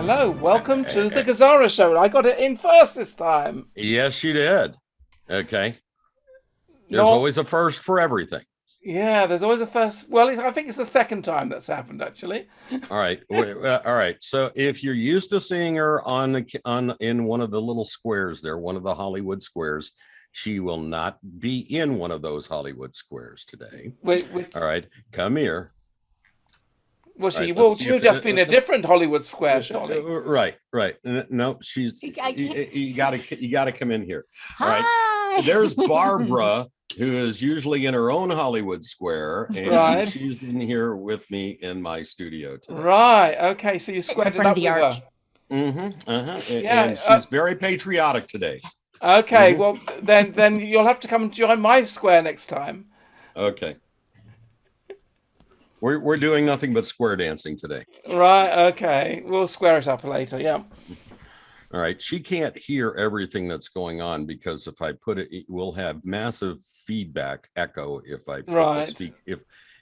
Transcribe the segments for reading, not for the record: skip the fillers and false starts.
Hello, welcome to the GESARA show. I got it in first this time. Yes, you did. Okay. There's always a first for everything. Yeah, there's always a first. Well, I think it's the second time that's happened, actually. All right. All right. So if you're used to seeing her in one of the little squares there, one of the Hollywood squares, she will not be in one of those Hollywood squares today. All right. Come here. Well, she'll just be in a different Hollywood square, surely. Right. No, she's. You gotta come in here. All right. There's Barbara, who is usually in her own Hollywood square, and she's in here with me in my studio today. Right. Okay. So you squared it up with her. Yeah. And she's very patriotic today. Okay. Well, then you'll have to come and join my square next time. Okay. We're doing nothing but square dancing today. Right. Okay. We'll square it up later. Yeah. All right. She can't hear everything that's going on because if I put it, we'll have massive feedback echo if I put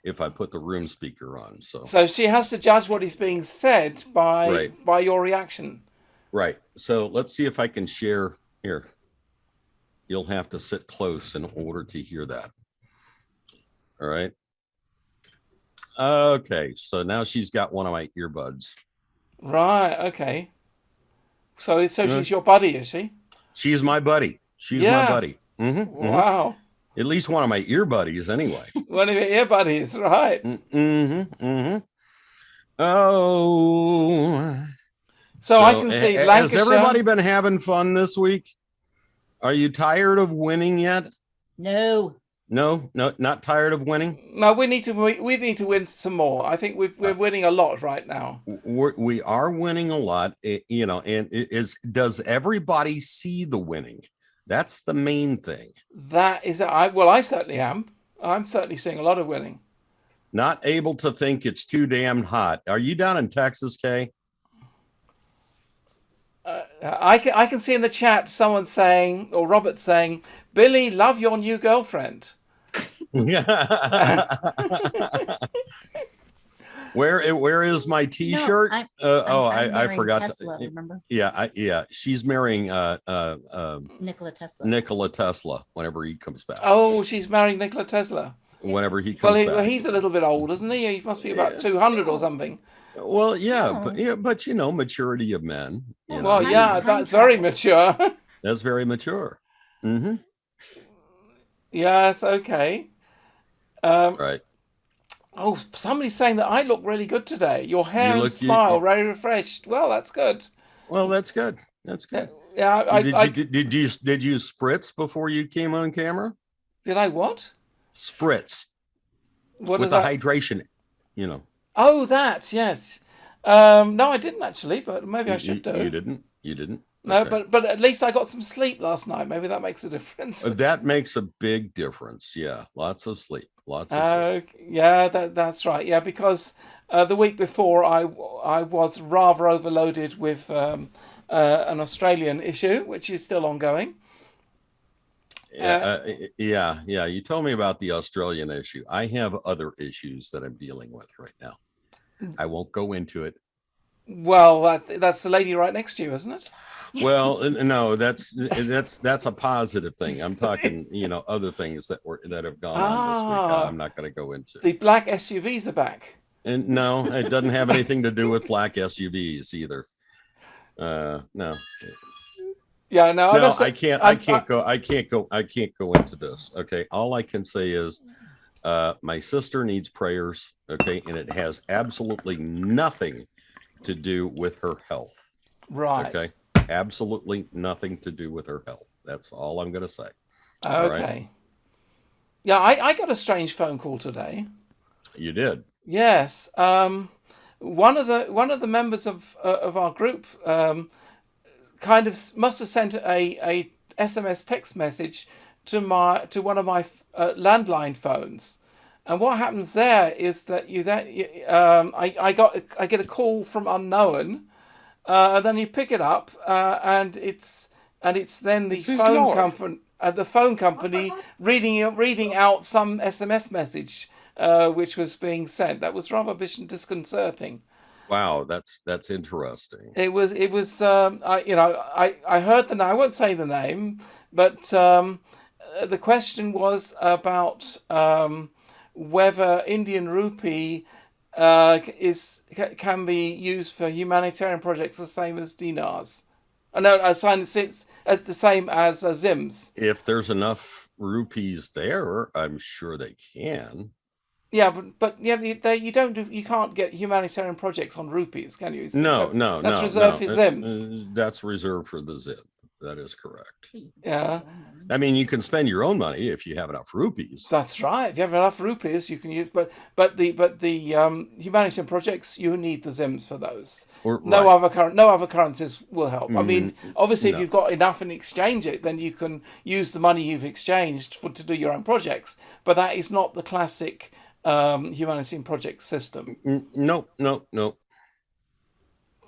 if I put the room speaker on. So she has to judge what is being said by your reaction. Right. So let's see if I can share here. You'll have to sit close in order to hear that. All right. Okay, so now she's got one of my earbuds. Right, okay. So she's your buddy, is she? She's my buddy. She's my buddy. Wow. At least one of my ear buddies, anyway. One of your ear buddies, right. Oh. So I can see Lancashire. Has everybody been having fun this week? Are you tired of winning yet? No, not tired of winning. No, we need to win some more. I think we're winning a lot right now. We are winning a lot, and does everybody see the winning? That's the main thing. That is, I certainly am. I'm certainly seeing a lot of winning. Not able to think it's too damn hot. Are you down in Texas, Kay? I can see in the chat someone saying, or Robert saying, Billie, love your new girlfriend. Where is my T-shirt? I forgot. Tesla, remember? Yeah. She's marrying Nikola Tesla. Nikola Tesla. Whenever he comes back. Oh, she's marrying Nikola Tesla. Whenever he comes back. Well, he's a little bit old, isn't he? He must be about 200 or something. Well, but maturity of men. Well, that's very mature. That's very mature. Mm-hmm. Yes. Okay. Right. Oh, somebody's saying that I look really good today. Your hair and smile, very refreshed. Well, that's good. Well, that's good. That's good. Yeah. Did you spritz before you came on camera? Did I what? Spritz. What with is the that? hydration, Oh, that, yes. No, I didn't actually, but maybe I should do. You didn't. No, okay. but at least I got some sleep last night. Maybe that makes a difference. That makes a big difference. Yeah, lots of sleep. Sleep. Yeah, that's right. Yeah, because the week before I was rather overloaded with an Australian issue, which is still ongoing. Yeah. You told me about the Australian issue. I have other issues that I'm dealing with right now. I won't go into it. Well, that's the lady right next to you, isn't it? Well, no, that's a positive thing. I'm talking, other things that have gone on this week. I'm not going to go into. The black SUVs are back. And no, it doesn't have anything to do with black SUVs either. No. Yeah, no, I can't go into this. Okay, all I can say is, my sister needs prayers. Okay, and it has absolutely nothing to do with her health. Right. Okay. Absolutely nothing to do with her health. That's all I'm going to say. Okay. Right? Yeah, I got a strange phone call today. You did? Yes. One of the members of our group kind of must have sent a SMS text message to one of my landline phones. And what happens there is that I get a call from unknown. And then you pick it up, and it's then the phone company reading out some SMS message which was being sent. That was rather disconcerting. Wow, that's interesting. It was I heard the name. I won't say the name, but the question was about whether Indian rupee can be used for humanitarian projects the same as dinars. No, the same as zims. If there's enough rupees there, I'm sure they can. Yeah, but you don't do, you can't get humanitarian projects on rupees, can you? No, That's no, reserved no. for zims. That's reserved for the zip. That is correct. Yeah. I mean, you can spend your own money if you have enough rupees. That's right. If you have enough rupees, you can use. But the humanitarian projects, you need the zims for those. No other currencies will help. I mean, obviously, if you've got enough and exchange it, then you can use the money you've exchanged to do your own projects. But that is not the classic humanitarian project system. Nope.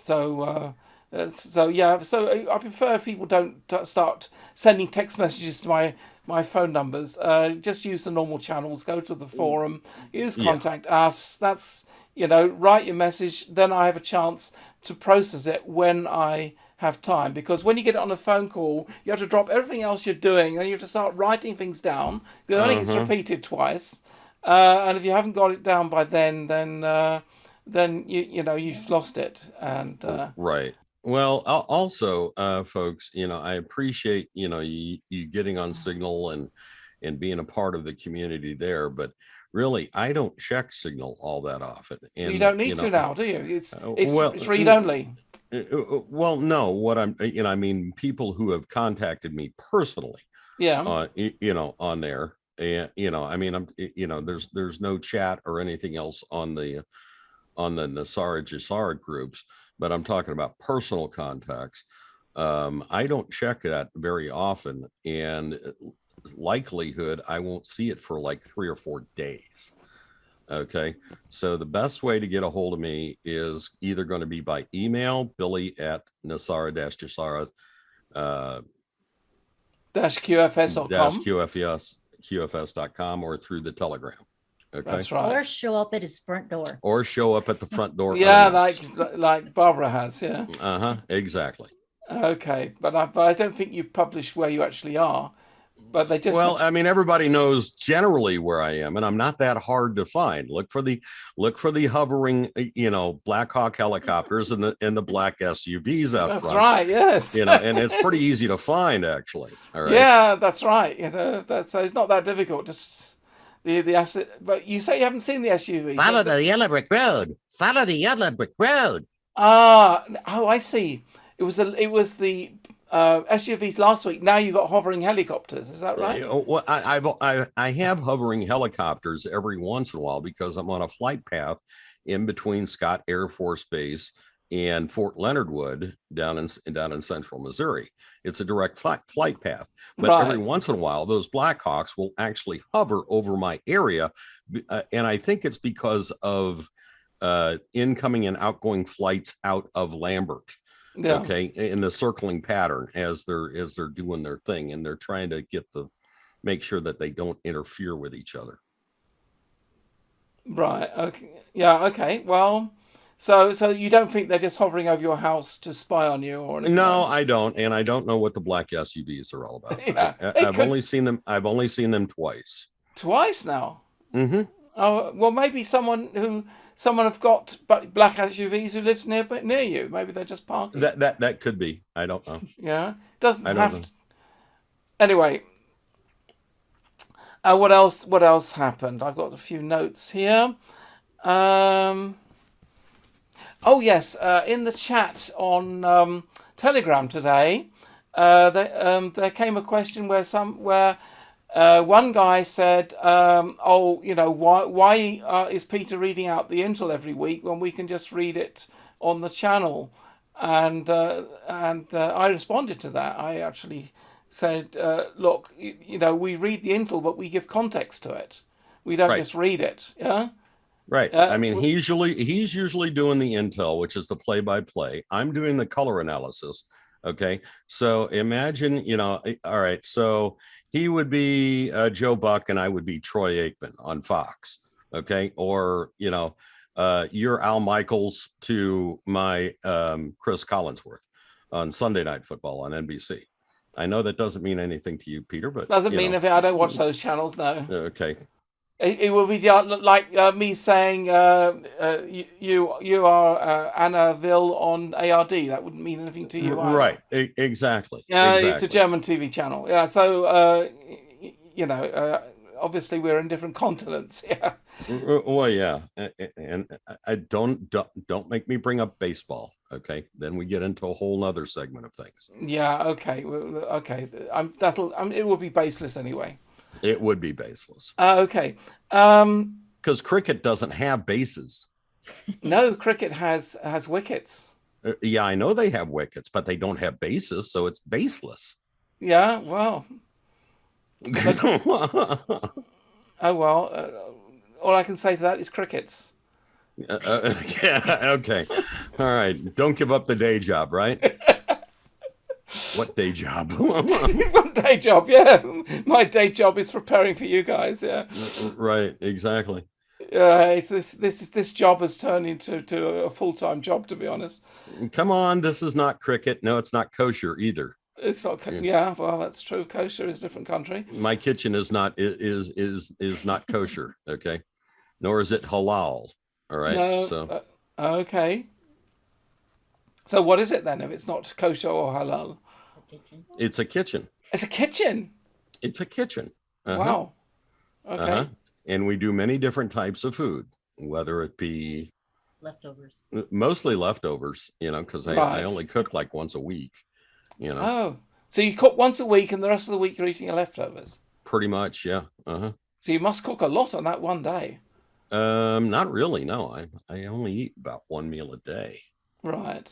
So I prefer if people don't start sending text messages to my phone numbers. Just use the normal channels. Go to the forum. Use contact us. That's write your message. Then I have a chance to process it when I have time. Because when you get it on a phone call, you have to drop everything else you're doing, and you have to start writing things down. It only gets repeated twice. And if you haven't got it down by then you've lost it. And right. Well, also, folks, I appreciate you getting on Signal and being a part of the community there, but really, I don't check Signal all that often. And you don't need to now, do you? It's read only. Well, no. What I mean, people who have contacted me personally, on there. And I mean, there's no chat or anything else on the GESARA groups, but I'm talking about personal contacts. I don't check that very often, and likelihood I won't see it for like 3 or 4 days. Okay, so the best way to get a hold of me is either going to be by email, Billie at GESARA QFS.com or through the Telegram. Okay. That's right. Or show up at his front door. Or show up at the front door. Yeah, like Barbara has. Yeah. Exactly. Okay, but I don't think you've published where you actually are. But they just I mean, everybody knows generally where I am, and I'm not that hard to find. Look for the hovering, Black Hawk helicopters and the black SUVs out front. That's right. Yes. And it's pretty easy to find, actually. All right. Yeah, that's right. So it's not that difficult. Just the asset. But you say you haven't seen the SUV. Follow the yellow brick road. Follow the yellow brick road. Oh, I see. It was the SUVs last week. Now you got hovering helicopters. Is that right? Well, I have hovering helicopters every once in a while because I'm on a flight path in between Scott Air Force Base and Fort Leonard Wood down in central Missouri. It's a direct flight path, but every once in a while those Blackhawks will actually hover over my area, and I think it's because of incoming and outgoing flights out of Lambert. Yeah. Okay, in the circling pattern as they're doing their thing, and they're trying to make sure that they don't interfere with each other. Right. Okay. Yeah. Okay. Well, so you don't think they're just hovering over your house to spy on you or anything? No, I don't, and I don't know what the black SUVs are all about. Yeah, I've only seen them twice. Twice now. Mm-hmm. Oh well, maybe someone have got black SUVs who lives near you. Maybe they're just parking. That could be. I don't know. Yeah, doesn't have to. Anyway, what else happened? I've got a few notes here. Oh yes, in the chat on Telegram today, there came a question where one guy said, why is Peter reading out the Intel every week when we can just read it on the channel? And I responded to that. I actually said, look, we read the Intel, but we give context to it. We don't just read it. Yeah. Right. I mean, he's usually doing the Intel, which is the play-by-play. I'm doing the color analysis. Okay. So imagine, all right. So he would be Joe Buck and I would be Troy Aikman on Fox. Okay. Or, You're Al Michaels to my Chris Collinsworth on Sunday Night Football on NBC. I know that doesn't mean anything to you, Peter, but Doesn't mean anything. I don't watch those channels. No. Okay. It will be like me saying you are Anna Will on ARD. That wouldn't mean anything to you either. Right. Exactly. Yeah, exactly. it's a German TV channel. Yeah, so obviously we're in different continents. Yeah. Well, yeah, and I don't make me bring up baseball. Okay, then we get into a whole nother segment of things. Yeah. Okay. Okay. It will be baseless anyway. It would be baseless. Okay. Because cricket doesn't have bases. No, cricket has wickets. Yeah, I know they have wickets, but they don't have bases, so it's baseless. Yeah. Well. Oh well. All I can say to that is crickets. Yeah. Okay. All right. Don't give up the day job, right? What day job? What day job? Yeah, my day job is preparing for you guys. Yeah. Right. Exactly. It's this job has turned into a full-time job, to be honest. Come on, this is not cricket. No, it's not kosher either. It's not. Yeah, well, that's true. Kosher is a different country. My kitchen is not not kosher. Okay, nor is it halal. All right. No. So okay. So what is it then if it's not kosher or halal? it's a kitchen. It's a kitchen. It's a kitchen. Wow. Okay. And we do many different types of food, whether it be Leftovers. mostly leftovers, because I only cook like once a week, Oh, so you cook once a week and the rest of the week you're eating your leftovers? Pretty much, yeah. So you must cook a lot on that one day. Not really, no. I only eat about one meal a day. Right.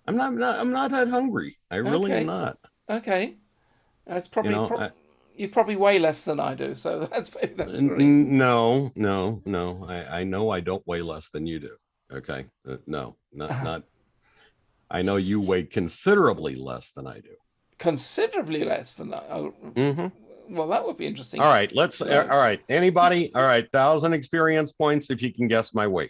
I'm not that hungry. I really am not. Okay. That's probably you probably weigh less than I do, so that's the reason. No. I know I don't weigh less than you do. Okay. No, not. I know you weigh considerably less than I do. Considerably less than that. Oh, well, that would be interesting. All right. All right. Anybody? All right. 1,000 experience points if you can guess my weight.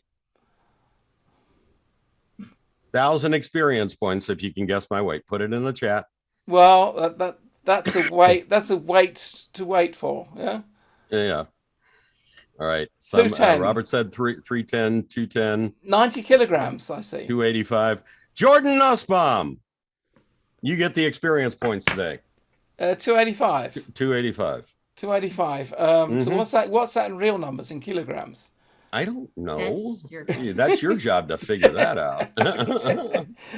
1,000 experience points if you can guess my weight. Put it in the chat. Well, that's a weight. That's a weight to wait for. Yeah. Yeah. All right. Robert said 310, 210. 90 kilograms, I see. 285. Jordan Nussbaum. You get the experience points today. 285. 285. 285. So what's that in real numbers, in kilograms? I don't know. That's That's your job to figure that out.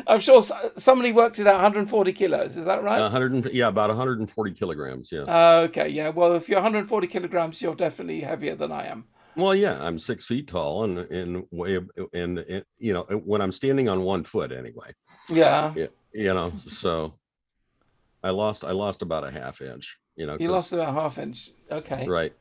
I'm sure somebody worked it out. 140 kilos. Is that right? About 140 kilograms. Yeah. Okay. Yeah. Well, if you're 140 kilograms, you're definitely heavier than I am. Well, yeah, I'm 6 feet tall and when I'm standing on one foot anyway. Yeah. So I lost about a half inch. You lost about half inch. Okay. Right.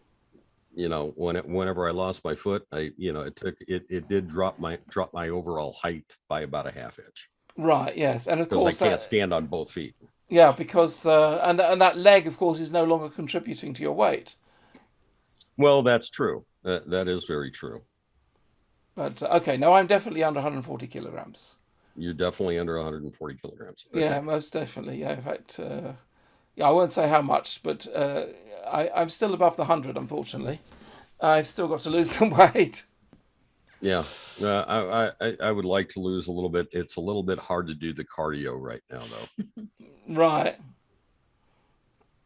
Whenever I lost my foot, it did drop my overall height by about a half inch. Right. Yes, and of course I can't stand on both feet. Yeah, because and that leg, of course, is no longer contributing to your weight. Well, that's true. That is very true. But okay, no, I'm definitely under 140 kilograms. You're definitely under 140 kilograms. Okay. Yeah, most definitely. Yeah, in fact, I won't say how much, but I'm still above the 100, unfortunately. I've still got to lose some weight. Yeah, I would like to lose a little bit. It's a little bit hard to do the cardio right now, though. Right.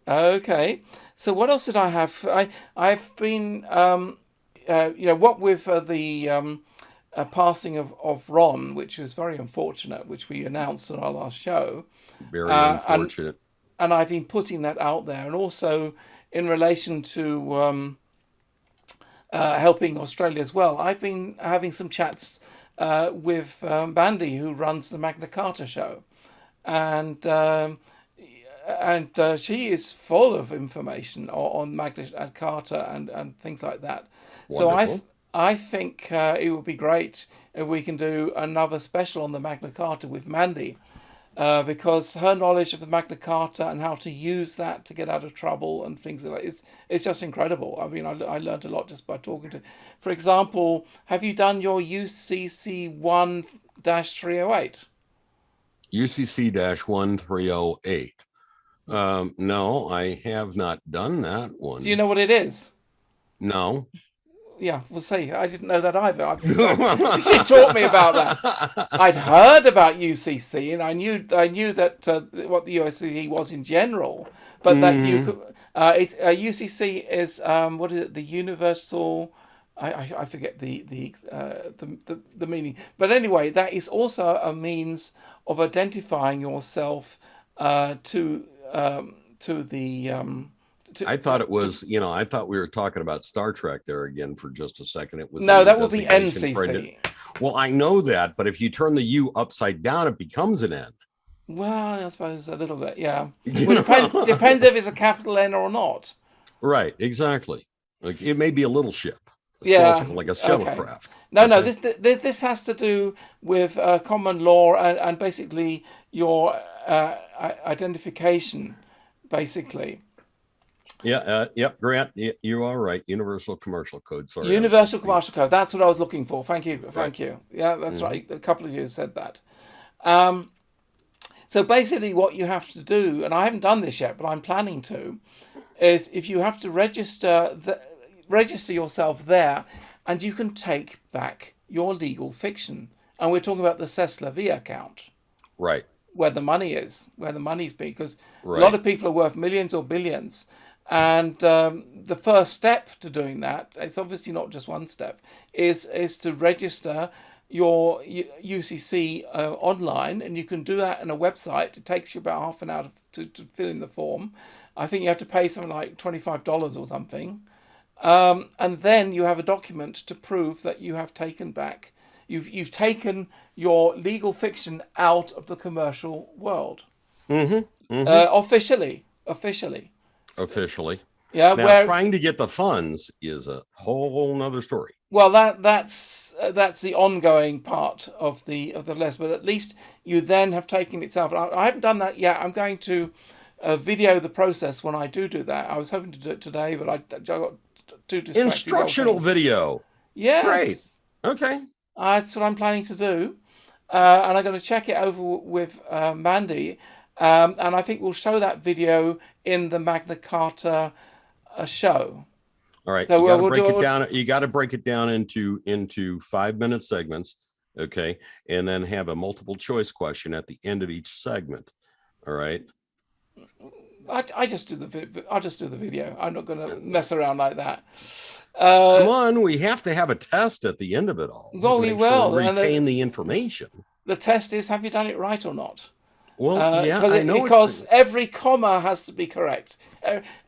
Okay. So what else did I have? I've been, what with the passing of Ron, which was very unfortunate, which we announced on our last show. Very unfortunate. And I've been putting that out there, and also in relation to helping Australia as well. I've been having some chats with Bandy, who runs the Magna Carta show, and she is full of information on Magna Carta and things like that. Wonderful. So I think it would be great if we can do another special on the Magna Carta with Mandy. because her knowledge of the Magna Carta and how to use that to get out of trouble and things like that, it's just incredible. I mean, I learned a lot just by talking to. For example, have you done your UCC 1-308? UCC-1308. No, I have not done that one. Do you know what it is? No. Yeah, we'll see. I didn't know that either. She taught me about that. I'd heard about UCC, and I knew that what the UCC was in general, but that you could. UCC is what is it? The universal. I forget the meaning, but anyway, that is also a means of identifying yourself to the. I thought it was, I thought we were talking about Star Trek there again for just a second. It was no, that will be NCC. Well, I know that, but if you turn the U upside down, it becomes an N. Well, I suppose a little bit, yeah. Well, depends if it's a capital N or not. Right, exactly. Like it may be a little ship, like a shuttlecraft. Okay. No, this has to do with common law and basically your identification, basically. Yeah, yep, Grant, you are right. Universal Commercial Code. Sorry. Universal Commercial Code. That's what I was looking for. Thank you. Yeah, that's right. A couple of you said that. So basically what you have to do, and I haven't done this yet, but I'm planning to, is if you have to register yourself there, and you can take back your legal fiction. And we're talking about the C'est La Vie account. Right. Where the money is, where the money's been, because a lot of people are worth millions or billions. And the first step to doing that, it's obviously not just one step, is to register your UCC online, and you can do that on a website. It takes you about half an hour to fill in the form. I think you have to pay something like $25 or something, and then you have a document to prove that you have taken back. You've taken your legal fiction out of the commercial world. Officially. Yeah. Now, trying to get the funds is a whole nother story. Well, that's the ongoing part of the lesson. But at least you then have taken itself. I haven't done that yet. I'm going to video the process when I do that. I was hoping to do it today, but I got too distracted. Instructional video. Yes. Great. Okay. That's what I'm planning to do, and I'm going to check it over with Mandy. And I think we'll show that video in the Magna Carta show. All right. So you got to break it down into 5-minute segments. Okay. And then have a multiple choice question at the end of each segment. All right. I'll just do the video. I'm not going to mess around like that. Come on. We have to have a test at the end of it all. Well, we will. Retain the information. The test is, have you done it right or not? Well, I know because every comma has to be correct.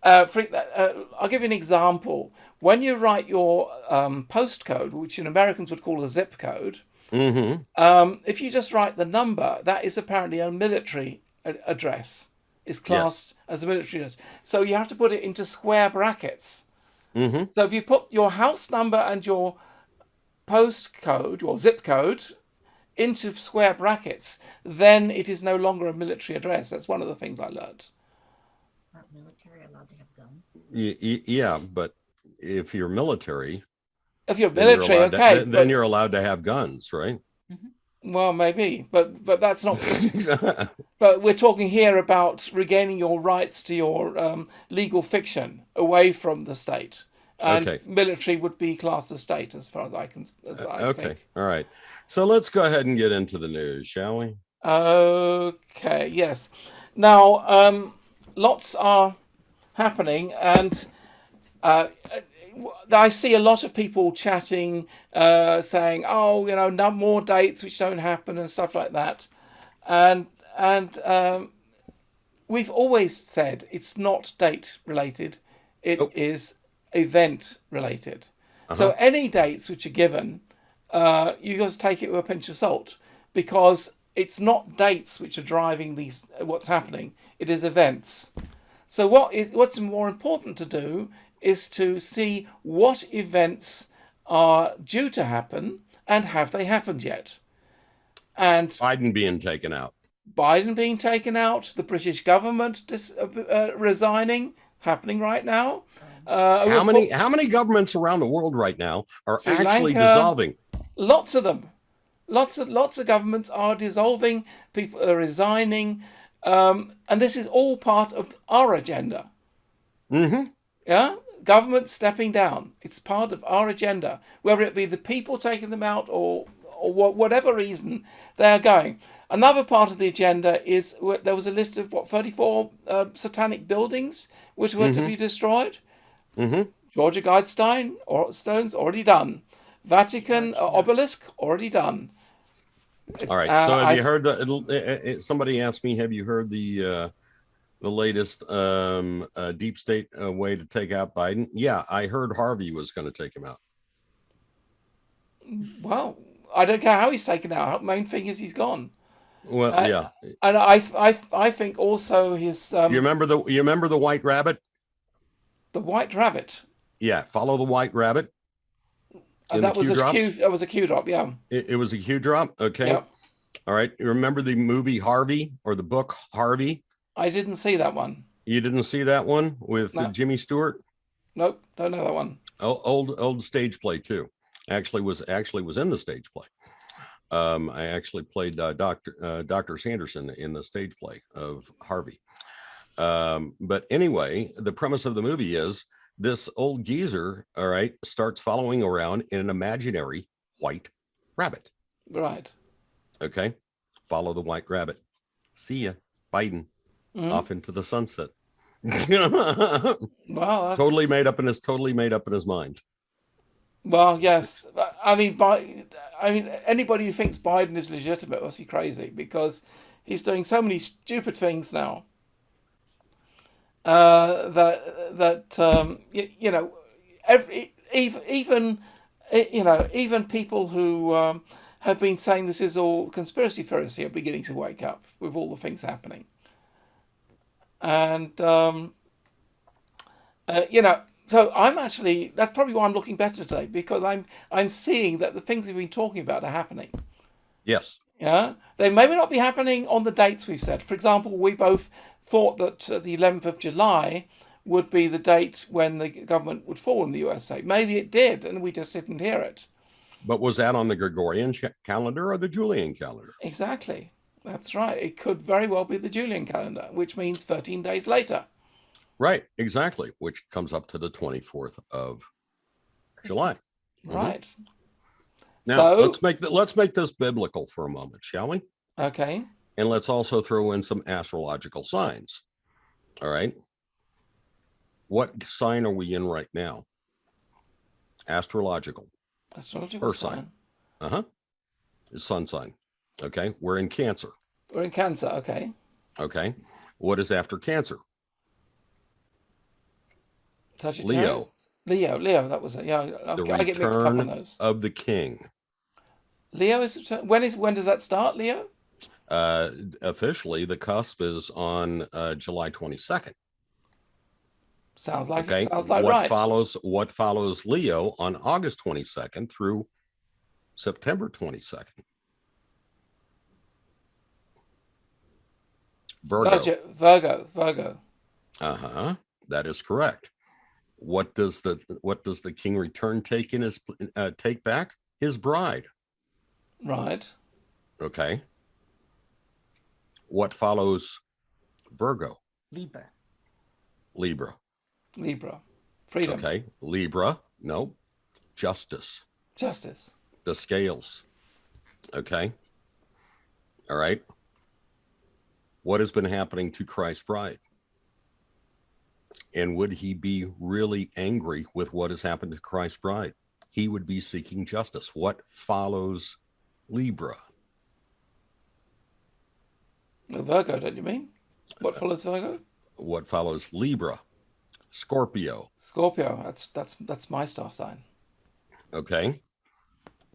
I'll give you an example. When you write your postcode, which in Americans would call a zip code, if you just write the number, that is apparently a military address. It's classed as a military address. So you have to put it into square brackets. So if you put your house number and your postcode, or zip code, into square brackets, then it is no longer a military address. That's one of the things I learned. Aren't military allowed to have guns? Yeah, but if you're military, then you're allowed to have guns, right? Well, maybe, but that's not. But we're talking here about regaining your rights to your legal fiction away from the state, and military would be classed as state, as far as I think. All right. So let's go ahead and get into the news, shall we? Okay. Yes. Now, lots are happening, and I see a lot of people chatting, saying, "Oh, no more dates which don't happen," and stuff like that. And we've always said it's not date related; it is event related. So any dates which are given, you got to take it with a pinch of salt, because it's not dates which are driving what's happening. It is events. So what's more important to do is to see what events are due to happen and have they happened yet. And Biden being taken out. Biden being taken out, the British government resigning, happening right now. How many governments around the world right now are Sri actually Lanka, dissolving? Lots of them. Lots of governments are dissolving. People are resigning, and this is all part of our agenda. Mm-hmm. Yeah, government stepping down. It's part of our agenda, whether it be the people taking them out or whatever reason they are going. Another part of the agenda is there was a list of 34 satanic buildings which were to be destroyed. Mm-hmm. Georgia Guidestones already done. Vatican obelisk already done. All right. So have you heard somebody asked me, have you heard the latest deep state way to take out Biden? Yeah, I heard Harvey was going to take him out. Well, I don't care how he's taken out. Main thing is he's gone. Well, yeah. And I think also his you remember the White Rabbit? The White Rabbit. Yeah, follow the White Rabbit. That was a Q drop. Yeah. It was a Q drop. Okay. Yep. All right. You remember the movie Harvey or the book Harvey? I didn't see that one. You didn't see that one with Jimmy Stewart? Nope, don't know that one. Old stage play too. Actually was in the stage play. I actually played Dr. Sanderson in the stage play of Harvey. But anyway, the premise of the movie is this old geezer, all right, starts following around in an imaginary white rabbit. Right. Okay. Follow the White Rabbit. See ya, Biden. Off into the sunset. Well, that's... totally made up in his mind. Well, yes. I mean, anybody who thinks Biden is legitimate must be crazy, because he's doing so many stupid things now. Even people who have been saying this is all conspiracy theories are beginning to wake up with all the things happening. And so I'm actually, that's probably why I'm looking better today, because I'm seeing that the things we've been talking about are happening. Yes. Yeah, they may not be happening on the dates we've set. For example, we both thought that the 11th of July would be the date when the government would fall in the USA. Maybe it did, and we just didn't hear it. But was that on the Gregorian calendar or the Julian calendar? Exactly. That's right. It could very well be the Julian calendar, which means 13 days later. Right, exactly, which comes up to the 24th of July. Right. Mm-hmm. Now, let's make this biblical for a moment, shall we? Okay. And let's also throw in some astrological signs. All right. What sign are we in right now? Astrological. Astrological sign. Sun sign. Okay. We're in Cancer. We're in Cancer. Okay. Okay. What is after Cancer? Sagittarius. Leo. That was it. Yeah. I get mixed up on those. Of the King. Leo is when does that start, Leo? Officially, the cusp is on July 22nd. Sounds like okay. Right. What follows Leo on August 22nd through September 22nd? Virgo. That is correct. What does the king return take back? His bride. Right. Okay. What follows Virgo? Libra. Freedom. Okay. Libra. No. Justice. The scales. Okay. All right. What has been happening to Christ's bride? And would he be really angry with what has happened to Christ's bride? He would be seeking justice. What follows Libra? Virgo, don't you mean? What follows Virgo? What follows Libra? Scorpio. That's my star sign. Okay.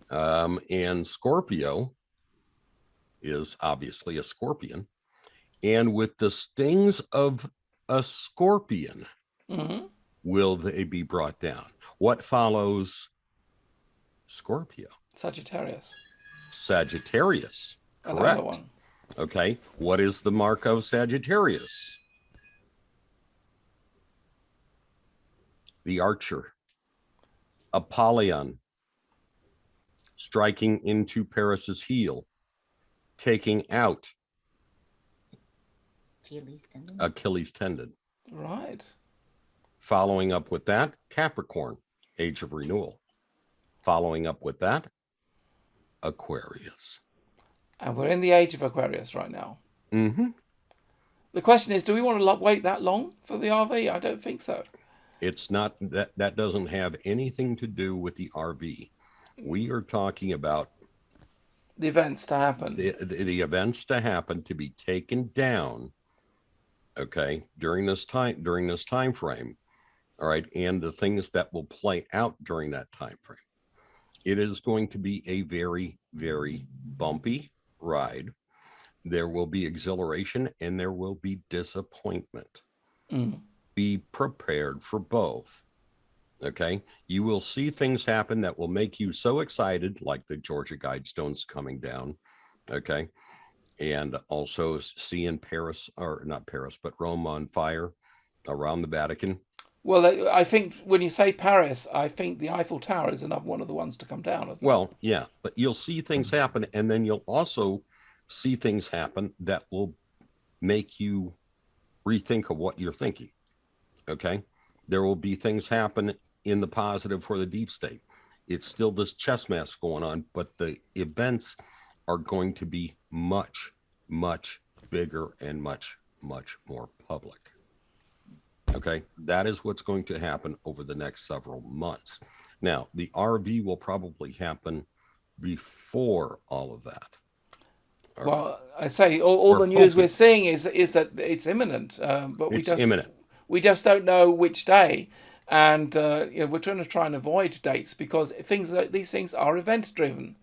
And Scorpio is obviously a scorpion. And with the stings of a scorpion, will they be brought down? What follows Scorpio? Sagittarius. Correct. Another one. Okay. What is the mark of Sagittarius? The archer. Apollyon. Striking into Paris's heel. Taking out Achilles tendon. Right. Following up with that, Capricorn, age of renewal. Following up with that, Aquarius. And we're in the age of Aquarius right now. Mm-hmm. The question is, do we want to wait that long for the RV? I don't think so. It's not that doesn't have anything to do with the RV. We are talking about the events to happen. The events to happen, to be taken down, okay, during this time frame. All right, and the things that will play out during that time frame. It is going to be a very, very bumpy ride. There will be exhilaration and there will be disappointment. Be prepared for both. Okay, you will see things happen that will make you so excited, like the Georgia Guidestones coming down. Okay, and also seeing Paris, or not Paris, but Rome on fire around the Vatican. Well, I think when you say Paris, I think the Eiffel Tower is another one of the ones to come down. Well, yeah, but you'll see things happen, and then you'll also see things happen that will make you rethink of what you're thinking. Okay, there will be things happen in the positive for the deep state. It's still this chess match going on, but the events are going to be much, much bigger and much, much more public. Okay, that is what's going to happen over the next several months. Now, the RV will probably happen before all of that. Well, I say all the news we're seeing is that it's imminent, but we just don't know which day, and we're trying to try and avoid dates because these things are event driven,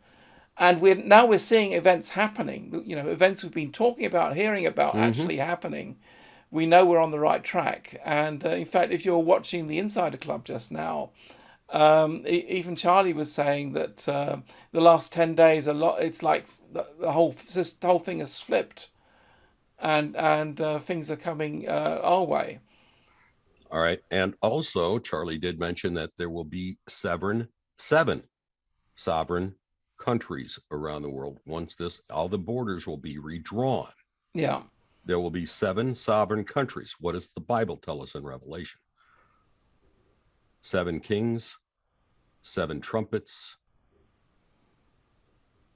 and we're seeing events happening. Events we've been talking about, hearing about, actually happening. We know we're on the right track, and in fact, if you're watching the Insider Club just now, even Charlie was saying that the last 10 days it's like the whole thing has flipped, and things are coming our way. All right, and also Charlie did mention that there will be seven sovereign countries around the world. Once all the borders will be redrawn. Yeah, there will be 7 sovereign countries. What does the Bible tell us in Revelation? 7 kings, 7 trumpets.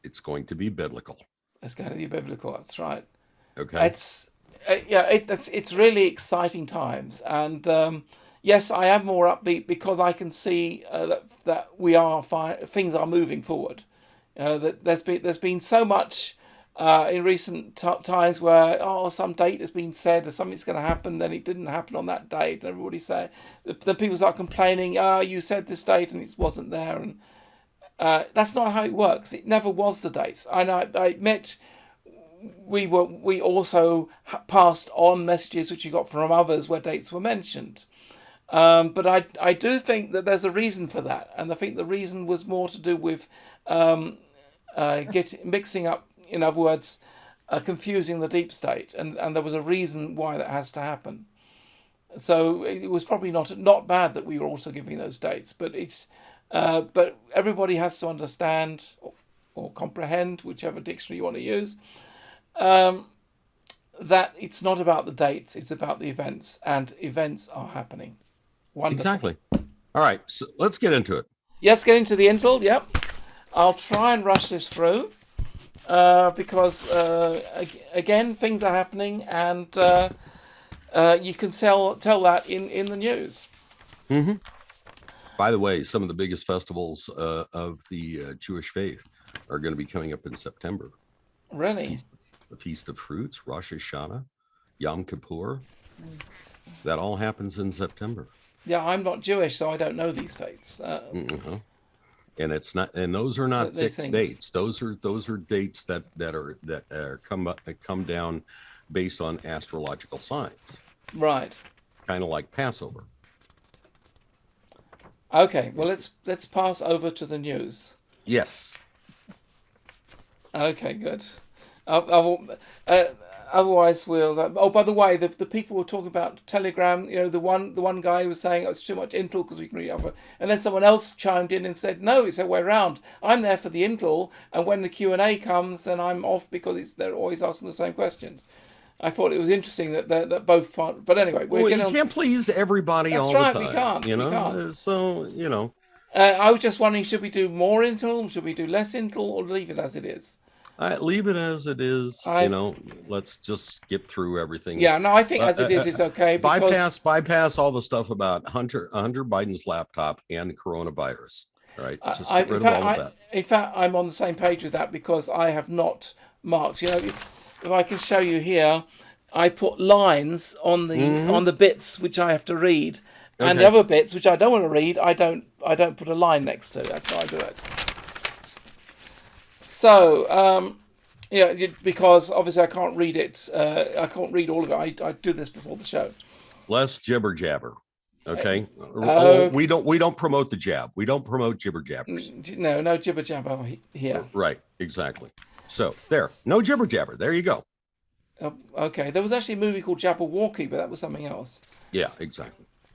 It's going to be biblical. It's going to be biblical. That's right. Okay. It's really exciting times, and yes, I am more upbeat because I can see that we are fine. Things are moving forward. That there's been so much in recent times where some date has been said or something's going to happen, then it didn't happen on that date, and everybody say the people start complaining. You said this date and it wasn't there, and that's not how it works. It never was the dates. And I admit we also passed on messages which you got from others where dates were mentioned. But I do think that there's a reason for that, and I think the reason was more to do with mixing up. In other words, confusing the deep state, and there was a reason why that has to happen. So it was probably not bad that we were also giving those dates, but but everybody has to understand or comprehend, whichever dictionary you want to use, that it's not about the dates, it's about the events, and events are happening. Wonderful. Exactly. All right, so let's get into it. Let's get into the info. Yep, I'll try and rush this through. Because again, things are happening, and you can tell that in the news. Mm-hmm. By the way, some of the biggest festivals of the Jewish faith are going to be coming up in September. Really? The Feast of Fruits, Rosh Hashanah, Yom Kippur. That all happens in September. Yeah, I'm not Jewish, so I don't know these fates. And it's not, and those are not fixed dates. Those are dates that come down based on astrological signs. Right. Kind of like Passover. Okay, well let's pass over to the news. Yes. Okay, good. Otherwise, we'll. Oh, by the way, the people were talking about Telegram. You know, the one guy was saying, "Oh, it's too much Intel because we can read other," and then someone else chimed in and said, "No, it's the way around. I'm there for the Intel, and when the Q&A comes, then I'm off because they're always asking the same questions." I thought it was interesting that both parts. But anyway, well, you can't please everybody all the time. We can't. You know, we can't. So you know. I was just wondering, should we do more Intel? Should we do less Intel, or leave it as it is? Leave it as it is. You know, let's just skip through everything. Yeah, no, I think as it is okay. Bypass all the stuff about Hunter Biden's laptop and coronavirus. Right, just get rid of all of that. In fact, I'm on the same page with that because I have not marked. You know, if I can show you here, I put lines on the bits which I have to read, and the other bits which I don't want to read, I don't put a line next to. That's how I do it. So, because obviously I can't read it. I can't read all of it. I do this before the show. Less jibber jabber. Okay. We don't promote the jab. We don't promote jibber jabbers. No jibber jabber here. Right. Exactly. So there, no jibber jabber. There you go. Okay. There was actually a movie called Jabberwocky, but that was something else. Yeah. Exactly.